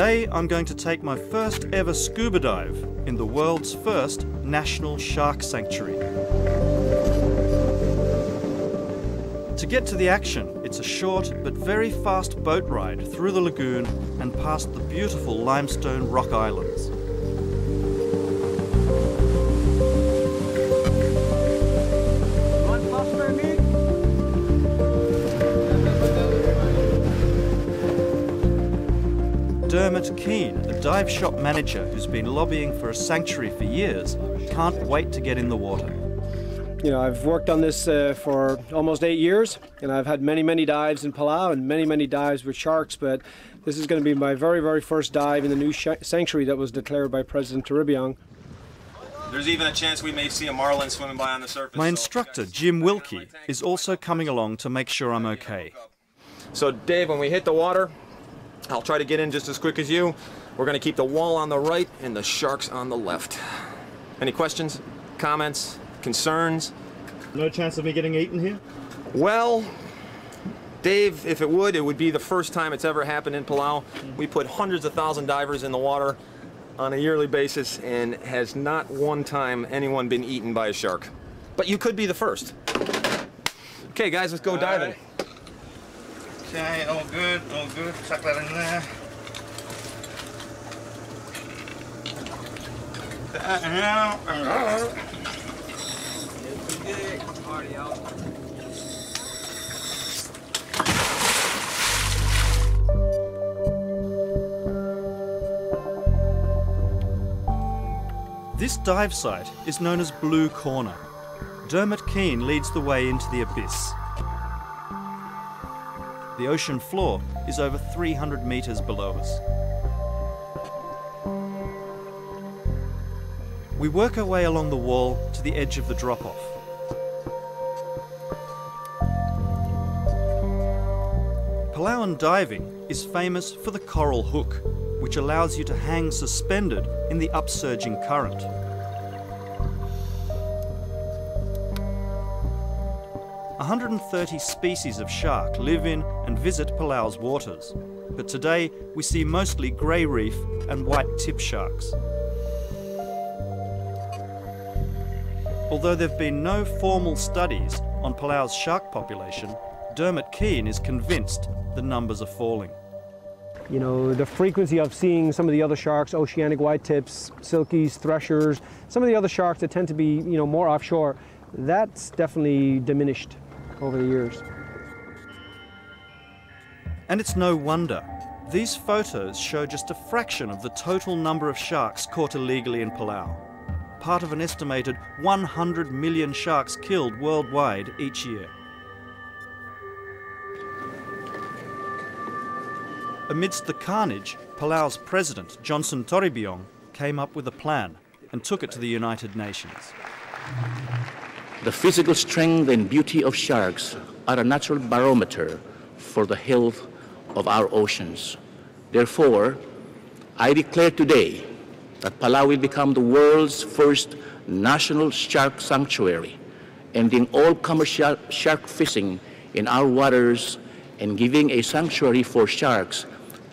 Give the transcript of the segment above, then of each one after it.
Today I'm going to take my first ever scuba dive in the world's first national shark sanctuary. To get to the action, it's a short but very fast boat ride through the lagoon and past the beautiful limestone rock islands. Dermott Keane, a dive shop manager who's been lobbying for a sanctuary for years, can't wait to get in the water. You know, I've worked on this for almost 8 years, and I've had many dives in Palau and many dives with sharks, but this is going to be my very first dive in the new sanctuary that was declared by President Toribiong. There's even a chance we may see a marlin swimming by on the surface. My instructor, Jim Wilkie, is also coming along to make sure I'm okay. So Dave, when we hit the water, I'll try to get in just as quick as you. We're going to keep the wall on the right and the sharks on the left. Any questions, comments, concerns? No chance of me getting eaten here? Well, Dave, if it would be the first time it's ever happened in Palau. We put hundreds of thousand divers in the water on a yearly basis, and has not one time anyone been eaten by a shark. But you could be the first. Okay, guys, let's go diving. Okay, all good, all good. Tuck that in there. That out. This dive site is known as Blue Corner. Dermott Keane leads the way into the abyss. The ocean floor is over 300 meters below us. We work our way along the wall to the edge of the drop-off. Palauan diving is famous for the coral hook, which allows you to hang suspended in the upsurging current. A 130 species of shark live in and visit Palau's waters, but today we see mostly grey reef and white tip sharks. Although there have been no formal studies on Palau's shark population, Dermott Keane is convinced the numbers are falling. You know, the frequency of seeing some of the other sharks, oceanic white tips, silkies, threshers, some of the other sharks that tend to be, you know, more offshore, that's definitely diminished over the years. And it's no wonder. These photos show just a fraction of the total number of sharks caught illegally in Palau, part of an estimated 100 million sharks killed worldwide each year. Amidst the carnage, Palau's president, Johnson Toribiong, came up with a plan and took it to the United Nations. The physical strength and beauty of sharks are a natural barometer for the health of our oceans. Therefore, I declare today that Palau will become the world's first national shark sanctuary, ending all commercial shark fishing in our waters and giving a sanctuary for sharks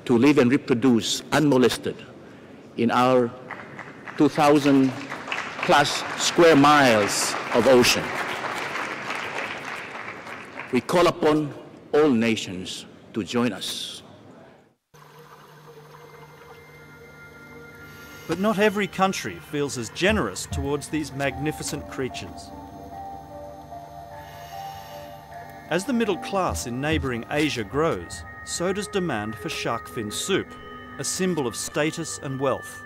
to live and reproduce unmolested in our 2,000 plus square miles of ocean. We call upon all nations to join us. But not every country feels as generous towards these magnificent creatures. As the middle class in neighbouring Asia grows, so does demand for shark fin soup, a symbol of status and wealth.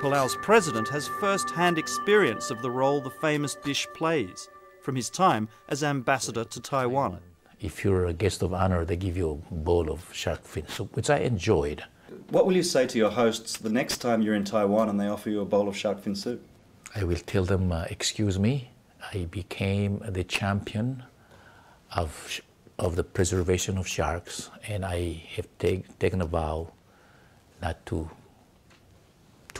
Palau's president has first-hand experience of the role the famous dish plays, from his time as ambassador to Taiwan. If you're a guest of honor, they give you a bowl of shark fin soup, which I enjoyed. What will you say to your hosts the next time you're in Taiwan and they offer you a bowl of shark fin soup? I will tell them, excuse me, I became the champion of the preservation of sharks, and I have taken a vow not to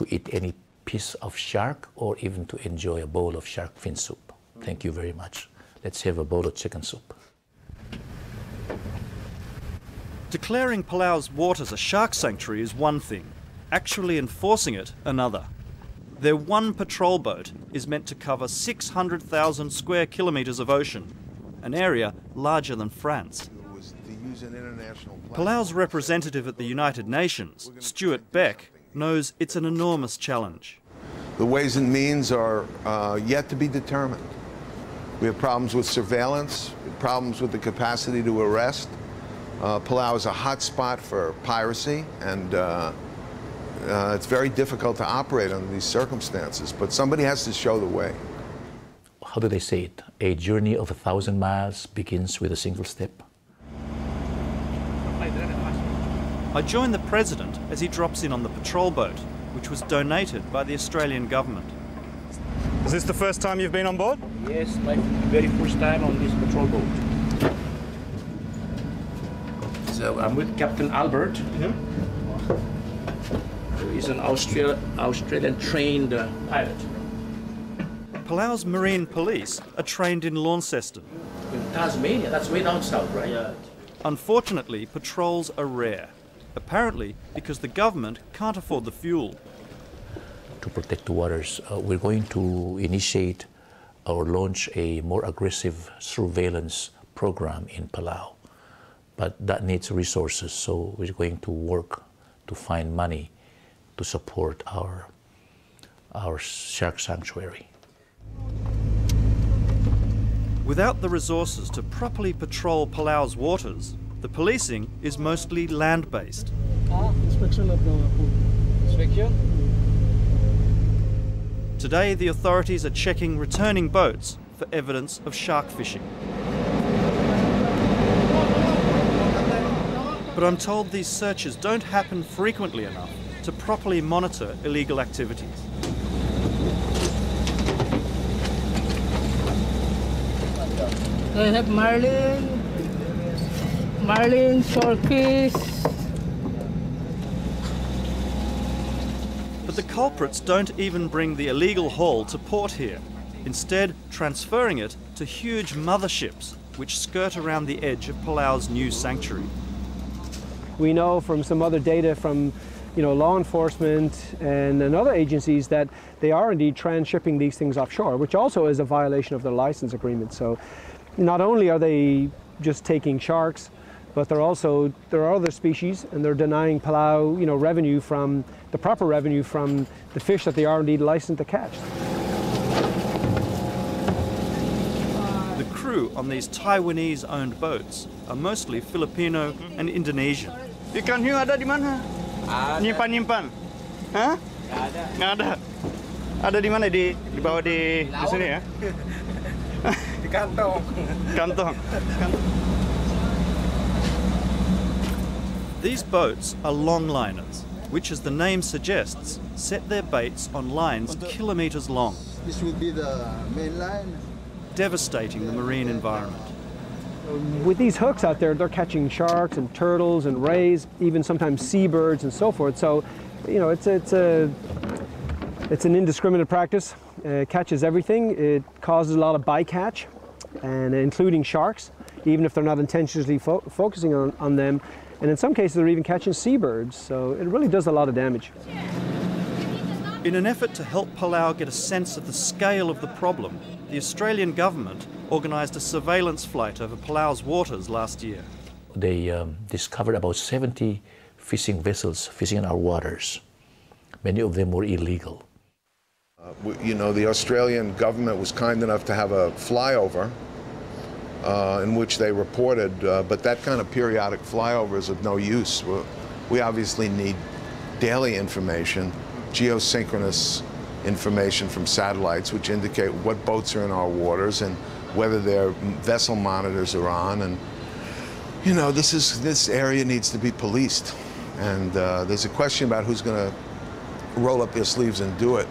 eat any piece of shark or even to enjoy a bowl of shark fin soup. Thank you very much. Let's have a bowl of chicken soup. Declaring Palau's waters a shark sanctuary is one thing, actually enforcing it another. Their one patrol boat is meant to cover 600,000 square kilometres of ocean, an area larger than France. Palau's representative at the United Nations, Stuart Beck, knows it's an enormous challenge. The ways and means are yet to be determined. We have problems with surveillance, problems with the capacity to arrest. Palau is a hot spot for piracy, and it's very difficult to operate under these circumstances, but somebody has to show the way. How do they say it? A journey of 1,000 miles begins with a single step. I join the President as he drops in on the patrol boat, which was donated by the Australian government. Is this the first time you've been on board? Yes, my very first time on this patrol boat. So I'm with Captain Albert, who is an Australian trained pilot. Palau's Marine Police are trained in Launceston. In Tasmania, that's way down south, right? Yeah. Unfortunately, patrols are rare, apparently because the government can't afford the fuel. To protect the waters, we're going to initiate or launch a more aggressive surveillance program in Palau. But that needs resources, so we're going to work to find money to support our shark sanctuary. Without the resources to properly patrol Palau's waters, the policing is mostly land-based. Inspection of the pool. Inspection? Today, the authorities are checking returning boats for evidence of shark fishing. But I'm told these searches don't happen frequently enough to properly monitor illegal activities. They have marlin, swordfish. But the culprits don't even bring the illegal haul to port here, instead transferring it to huge motherships which skirt around the edge of Palau's new sanctuary. We know from some other data from law enforcement and other agencies that they are indeed transshipping these things offshore, which also is a violation of their license agreement. So not only are they just taking sharks, but there are other species, and they're denying Palau, revenue from the proper revenue from the fish that they are indeed licensed to catch. The crew on these Taiwanese-owned boats are mostly Filipino and Indonesian. Ikan hiu ada di mana? Nyimpan. Hah? Nggak ada. Ada di mana? Di bawah di sini ya? Di kantong. Kantong. These boats are longliners, which, as the name suggests, set their baits on lines kilometres long. This would be the main line. Devastating the marine environment. With these hooks out there, they're catching sharks and turtles and rays, even sometimes seabirds and so forth. So, it's an indiscriminate practice. It catches everything. It causes a lot of bycatch, and including sharks, even if they're not intentionally focusing on them. And in some cases, they're even catching seabirds. So it really does a lot of damage. In an effort to help Palau get a sense of the scale of the problem, the Australian government organised a surveillance flight over Palau's waters last year. They discovered about 70 fishing vessels fishing in our waters. Many of them were illegal. The Australian government was kind enough to have a flyover in which they reported, but that kind of periodic flyover is of no use. We obviously need daily information, geosynchronous information from satellites, which indicate what boats are in our waters and whether their vessel monitors are on. And this area needs to be policed. And there's a question about who's going to roll up their sleeves and do it.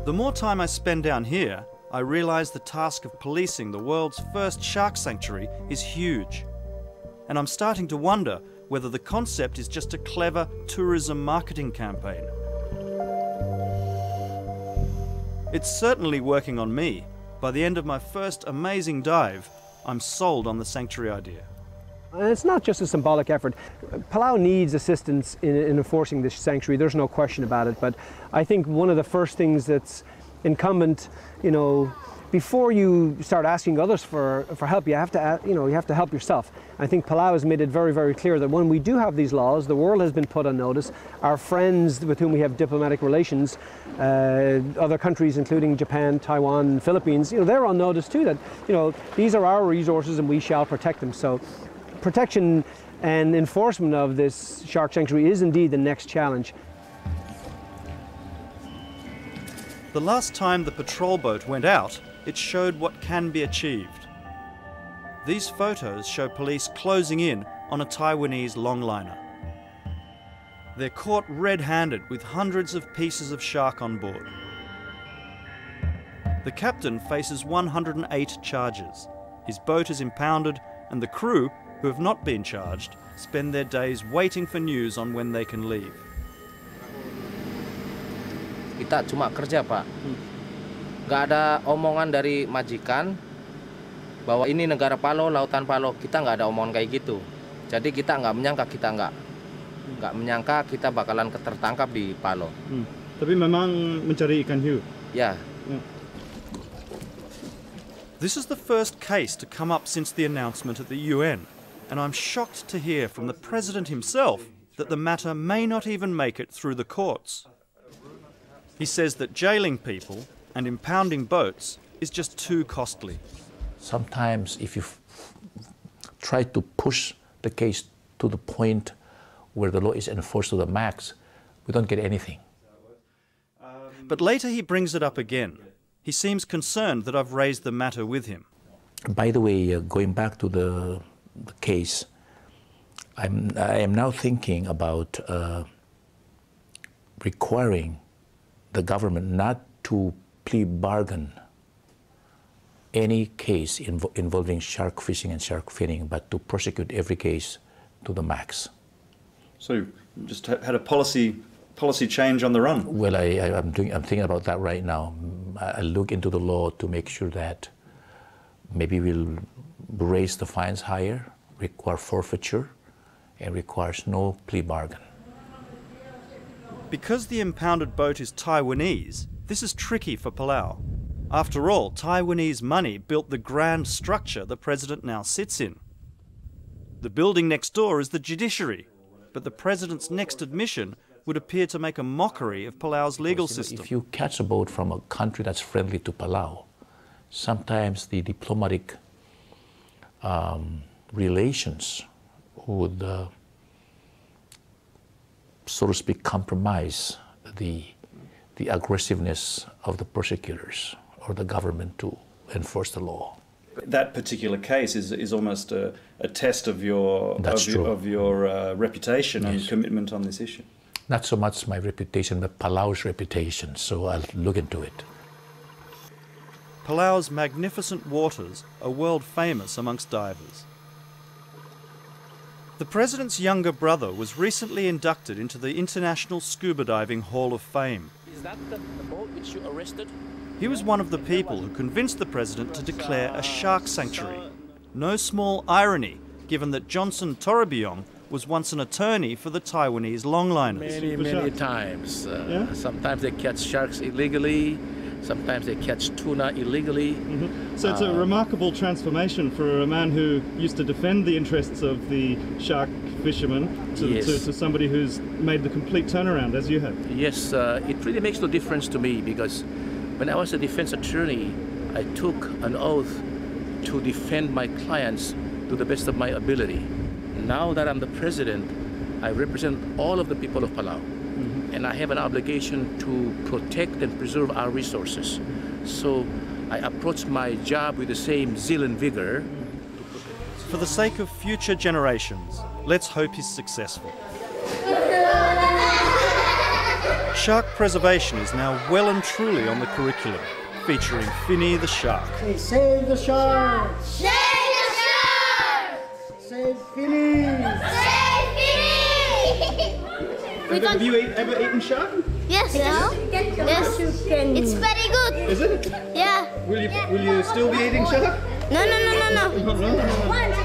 The more time I spend down here, I realise the task of policing the world's first shark sanctuary is huge. And I'm starting to wonder whether the concept is just a clever tourism marketing campaign. It's certainly working on me. By the end of my first amazing dive, I'm sold on the sanctuary idea. And it's not just a symbolic effort. Palau needs assistance in enforcing this sanctuary, there's no question about it, but I think one of the first things that's incumbent, you know, before you start asking others for help, you have to help yourself. I think Palau has made it very, very clear that when we do have these laws, the world has been put on notice. Our friends with whom we have diplomatic relations, other countries including Japan, Taiwan, Philippines, you know, they're on notice too that, you know, these are our resources and we shall protect them. So protection and enforcement of this shark sanctuary is indeed the next challenge. The last time the patrol boat went out, it showed what can be achieved. These photos show police closing in on a Taiwanese longliner. They're caught red-handed with hundreds of pieces of shark on board. The captain faces 108 charges. His boat is impounded, and the crew, who have not been charged, spend their days waiting for news on when they can leave. Kita cuma kerja, Pak. Nggak ada omongan dari majikan bahwa ini negara Palau, lautan Palau. Kita nggak ada omongan kayak gitu. Jadi kita nggak menyangka kita bakalan tertangkap di Palau. Tapi memang mencari ikan hiu. Ya. This is the first case to come up since the announcement at the UN, and I'm shocked to hear from the President himself that the matter may not even make it through the courts. He says that jailing people and impounding boats is just too costly. Sometimes if you try to push the case to the point where the law is enforced to the max, we don't get anything. But later he brings it up again. He seems concerned that I've raised the matter with him. By the way, going back to the case, I am now thinking about requiring the government not to plea bargain any case involving shark fishing and shark finning, but to prosecute every case to the max. So you just had a policy change on the run? Well, I'm thinking about that right now. I'll look into the law to make sure that maybe we'll raise the fines higher, require forfeiture, and requires no plea bargain. Because the impounded boat is Taiwanese, this is tricky for Palau. After all, Taiwanese money built the grand structure the President now sits in. The building next door is the judiciary, but the President's next admission would appear to make a mockery of Palau's legal system. If you catch a boat from a country that's friendly to Palau, sometimes the diplomatic relations would, so to speak, compromise the aggressiveness of the prosecutors or the government to enforce the law. That particular case is almost a test of your reputation and commitment on this issue. Not so much my reputation, but Palau's reputation, so I'll look into it. Palau's magnificent waters are world famous amongst divers. The President's younger brother was recently inducted into the International Scuba Diving Hall of Fame. Is that the boat which you arrested? He was one of the people who convinced the President to declare a shark sanctuary. No small irony, given that Johnson Toribiong was once an attorney for the Taiwanese longliners. Many times. Sometimes they catch sharks illegally, sometimes they catch tuna illegally. So it's a remarkable transformation for a man who used to defend the interests of the shark fishermen to somebody who's made the complete turnaround, as you have. Yes, it really makes no difference to me, because when I was a defense attorney, I took an oath to defend my clients to the best of my ability. Now that I'm the President, I represent all of the people of Palau, and I have an obligation to protect and preserve our resources. So I approach my job with the same zeal and vigor. For the sake of future generations, let's hope he's successful. Shark preservation is now well and truly on the curriculum, featuring Finny the shark. Save the sharks! Save the shark! Save Finny! Save Finny! Have you ever eaten shark? Yes. Yes. It's very good. Is it? Yeah. Will you still be eating shark? No. 1,